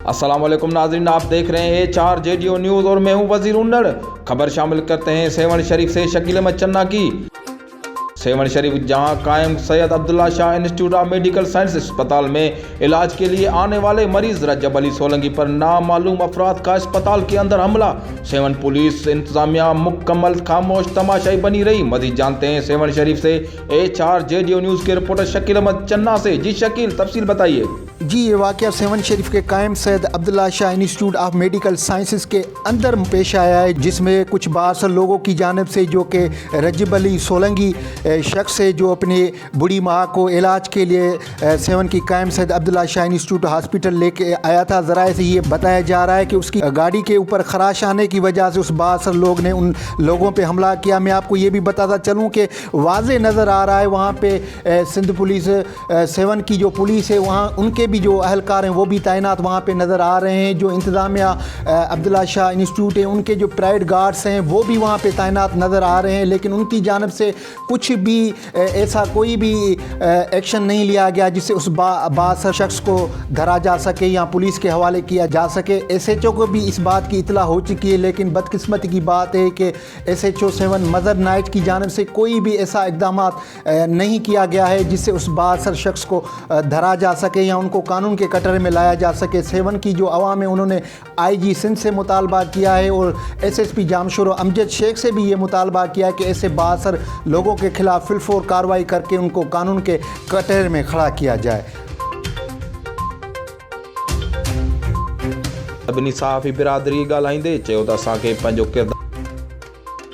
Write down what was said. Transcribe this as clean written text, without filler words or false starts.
अस्सलाम वालेकुम नाज़रीन, आप देख रहे हैं HRJDO न्यूज़ और मैं हूं वजीर उन्नड़। खबर शामिल करते हैं सेवन शरीफ से शकील अहमद चन्ना की। सेवन शरीफ जहां कायम Syed Abdullah Shah institute of medical science अस्पताल में इलाज के लिए आने वाले मरीज रजब अली सोलंकी पर नामालूम अफराद का अस्पताल के अंदर हमला। सेवन पुलिस इंतजामिया मुकम्मल खामोश तमाशाई बनी रही। मजीद जानते हैं सेवन शरीफ से HRJDO न्यूज़ के रिपोर्टर शकील अहमद चन्ना से। जी शकील, तफसील बताइए। जी, ये वाक़या सेवन शरीफ के कायम Syed Abdullah Shah institute of medical sciences के अंदर पेश आया है, जिसमें कुछ बासर लोगों की जानिब से जो कि रजब अली सोलंकी शख्स है जो अपनी बूढ़ी माँ को इलाज के लिए सेवन की कायम सैयद अब्दुल्ला शाह इंस्टीट्यूट हॉस्पिटल लेके आया था। ज़राए से ये बताया जा रहा है कि उसकी गाड़ी के ऊपर खराश आने की वजह से उस बासर लोग ने उन लोगों पर हमला किया। मैं आपको ये भी बताता चलूँ कि वाज़े नज़र आ रहा है वहाँ पर सिंध पुलिस सेवन की जो पुलिस है वहाँ उनके भी जो अहलकार हैं वो भी तैनात वहाँ पे नज़र आ रहे हैं। जो इंतज़ामिया अब्दुल्ला शाह इंस्टीट्यूट है उनके जो प्राइवेट गार्ड्स हैं वो भी वहाँ पे तैनात नज़र आ रहे हैं, लेकिन उनकी जानिब से कुछ भी ऐसा कोई भी एक्शन नहीं लिया गया जिससे उस बासर शख्स को धरा जा सके या पुलिस के हवाले किया जा सके। SHO को भी इस बात की इतला हो चुकी है, लेकिन बदकिस्मती की बात है कि SHO 7 मज़र नाइट की जानिब से कोई भी ऐसा इक़दाम नहीं किया गया है जिससे उस बासर शख्स को धरा जा सके या उनको कानून के कटरे में लाया जा सके। सेवन की जो अवाम है उन्होंने IG सिंध से मुतालबा किया है और SSP जामशुर अमजद शेख से भी ये मुतालबा किया है कि ऐसे बासर लोगों के खिलाफ फिलफोर कार्रवाई करके उनको कानून के कटरे में खड़ा किया जाए। सभिनी सहाफ़ी बिरादरी ॻाल्हाईंदे चयो त असांखे पंहिंजो किरदारु